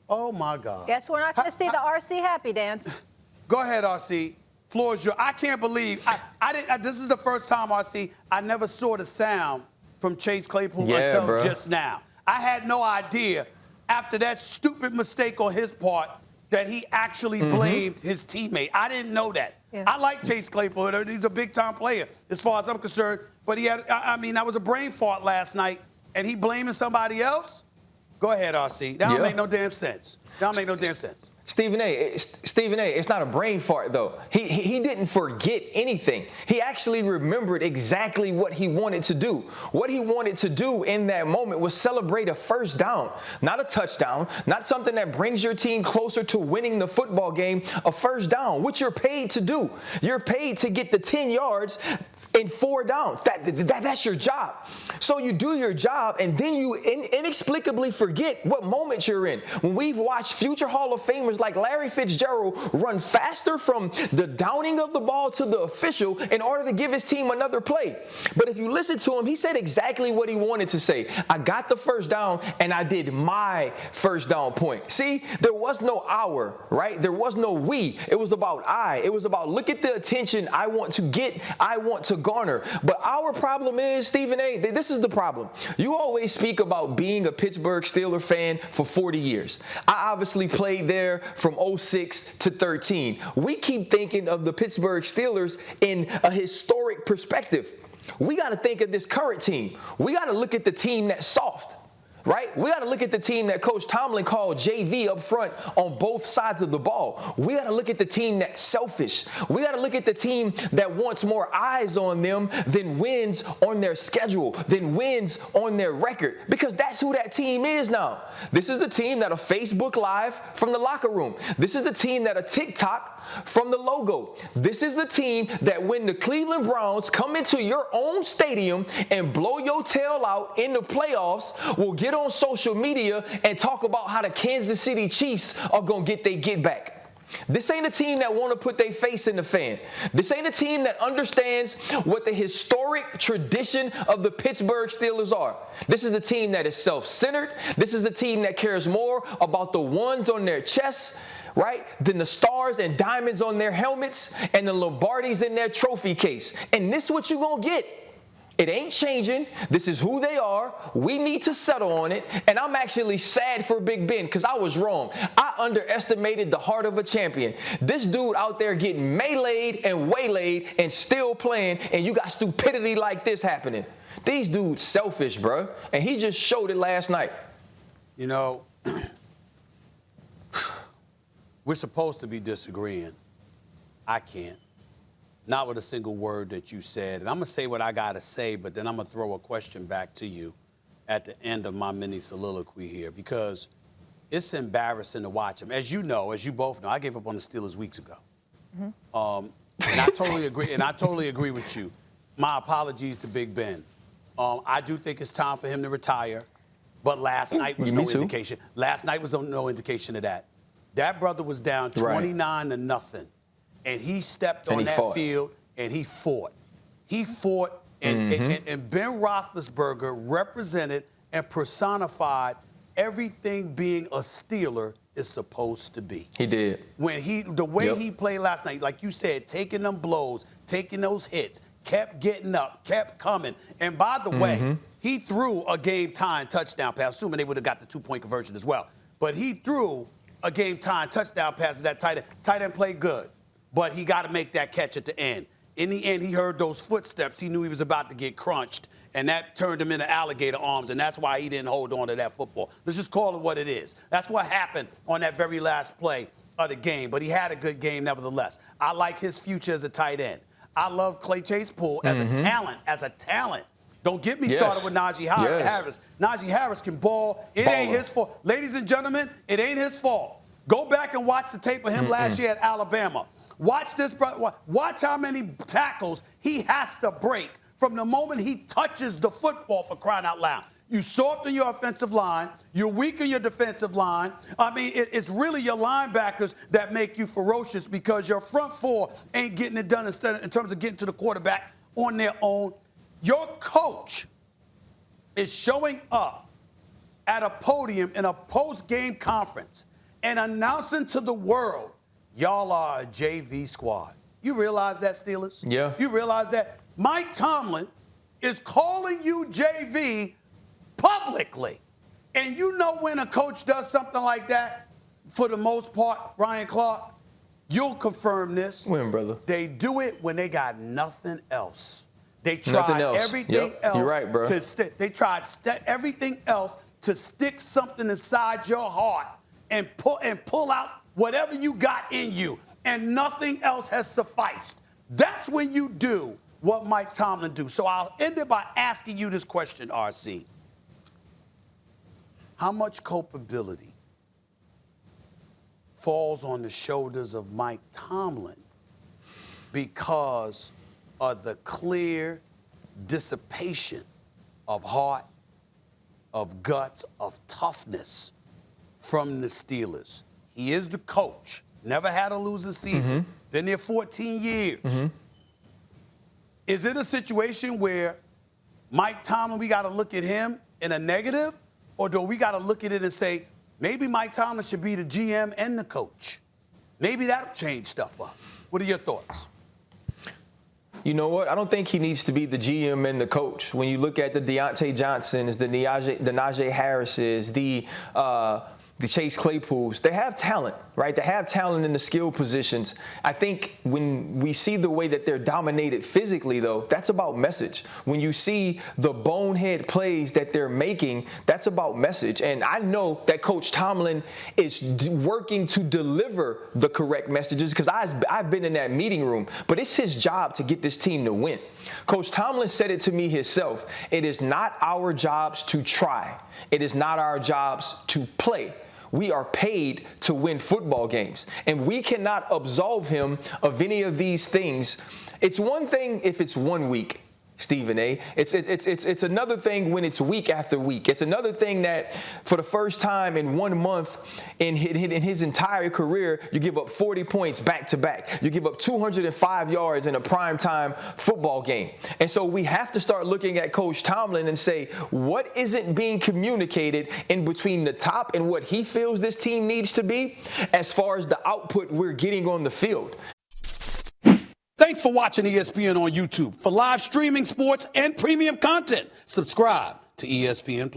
Oh, my God. Guess we're not going to see the RC happy dance. Go ahead, RC. Floor is yours. I can't believe this is the first time, RC, I never saw the sound from Chase Claypool until just now. I had no idea after that stupid mistake on his part that he actually blamed his teammate. I didn't know that. Yeah. I like Chase Claypool. He's a big-time player as far as I'm concerned. But that was a brain fart last night, and he blaming somebody else? Go ahead, RC. That don't make no damn sense. Stephen A., it's not a brain fart, though. He didn't forget anything. He actually remembered exactly what he wanted to do. What he wanted to do in that moment was celebrate a first down, not a touchdown, not something that brings your team closer to winning the football game, a first down, which you're paid to do. You're paid to get the 10 yards in 4 downs. That's your job. So you do your job, and then you inexplicably forget what moment you're in. When we've watched future Hall of Famers like Larry Fitzgerald run faster from the downing of the ball to the official in order to give his team another play. But if you listen to him, he said exactly what he wanted to say. I got the first down, and I did my first down point. See, there was no our, right? There was no we. It was about I. It was about look at the attention I want to get, I want to garner. But our problem is, Stephen A., this is the problem. You always speak about being a Pittsburgh Steelers fan for 40 years. I obviously played there from 06 to 13. We keep thinking of the Pittsburgh Steelers in a historic perspective. We got to think of this current team. We got to look at the team that's soft. Right? We got to look at the team that Coach Tomlin called JV up front on both sides of the ball. We got to look at the team that's selfish. We got to look at the team that wants more eyes on them than wins on their schedule, than wins on their record, because that's who that team is now. This is the team that'll Facebook Live from the locker room. This is the team that'll TikTok from the logo. This is the team that when the Cleveland Browns come into your own stadium and blow your tail out in the playoffs, will get on social media and talk about how the Kansas City Chiefs are going to get their get back. This ain't a team that want to put their face in the fan. This ain't a team that understands what the historic tradition of the Pittsburgh Steelers are. This is a team that is self-centered. This is a team that cares more about the ones on their chests, right, than the stars and diamonds on their helmets and the Lombardis in their trophy case. And this is what you're going to get. It ain't changing. This is who they are. We need to settle on it. And I'm actually sad for Big Ben because I was wrong. I underestimated the heart of a champion. This dude out there getting meleeed and waylaid and still playing, and you got stupidity like this happening. These dudes selfish, bro. And he just showed it last night. You know, we're supposed to be disagreeing. I can't. Not with a single word that you said. And I'm going to say what I got to say, but then I'm going to throw a question back to you at the end of my mini soliloquy here, because it's embarrassing to watch them. As you know, as you both know, I gave up on the Steelers weeks ago. And I totally agree. And I totally agree with you. My apologies to Big Ben. I do think it's time for him to retire. But last night was no indication. Last night was no indication of that. That brother was down 29-0. And he stepped on that field, and he fought. He fought, and Ben Roethlisberger represented and personified everything being a Steeler is supposed to be. He did. The way he played last night, like you said, taking them blows, taking those hits, kept getting up, kept coming. And by the way, he threw a game-tying touchdown pass, assuming they would have got the 2-point conversion as well. But he threw a game-tying touchdown pass to that tight end. Tight end played good. But he got to make that catch at the end. In the end, he heard those footsteps. He knew he was about to get crunched, and that turned him into alligator arms, and that's why he didn't hold on to that football. Let's just call it what it is. That's what happened on that very last play of the game, but he had a good game nevertheless. I like his future as a tight end. I love Claypool as a talent. Don't get me started with Najee Harris. Najee Harris can ball. It ain't his fault. Ladies and gentlemen, it ain't his fault. Go back and watch the tape of him last year at Alabama. Watch this, watch how many tackles he has to break from the moment he touches the football, for crying out loud. You soften your offensive line. You weaken your defensive line. I mean, it's really your linebackers that make you ferocious because your front four ain't getting it done in terms of getting to the quarterback on their own. Your coach is showing up at a podium in a post-game conference and announcing to the world, y'all are a JV squad. You realize that, Steelers? Yeah. You realize that? Mike Tomlin is calling you JV publicly. And you know when a coach does something like that, for the most part, Ryan Clark, you'll confirm this. When, brother? They do it when they got nothing else. They tried everything else. You're right, bro. They tried everything else to stick something inside your heart and pull out whatever you got in you, and nothing else has sufficed. That's when you do what Mike Tomlin do. So I'll end it by asking you this question, RC. How much culpability falls on the shoulders of Mike Tomlin because of the clear dissipation of heart, of guts, of toughness from the Steelers? He is the coach. Never had a losing season. Been there 14 years. Is it a situation where Mike Tomlin, we got to look at him in a negative, or do we got to look at it and say, maybe Mike Tomlin should be the GM and the coach? Maybe that'll change stuff up. What are your thoughts? You know what? I don't think he needs to be the GM and the coach. When you look at the Deontay Johnsons, the Najee Harrises, the Chase Claypools, they have talent, right? They have talent in the skill positions. I think when we see the way that they're dominated physically, though, that's about message. When you see the bonehead plays that they're making, that's about message. And I know that Coach Tomlin is working to deliver the correct messages because I've been in that meeting room, but it's his job to get this team to win. Coach Tomlin said it to me himself. It is not our jobs to try. It is not our jobs to play. We are paid to win football games, and we cannot absolve him of any of these things. It's one thing if it's 1 week, Stephen A. It's another thing when it's week after week. It's another thing that for the first time in 1 month in his entire career, you give up 40 points back to back. You give up 205 yards in a primetime football game. And so we have to start looking at Coach Tomlin and say, what isn't being communicated in between the top and what he feels this team needs to be as far as the output we're getting on the field? Thanks for watching ESPN on YouTube. For live streaming, sports, and premium content, subscribe to ESPN+.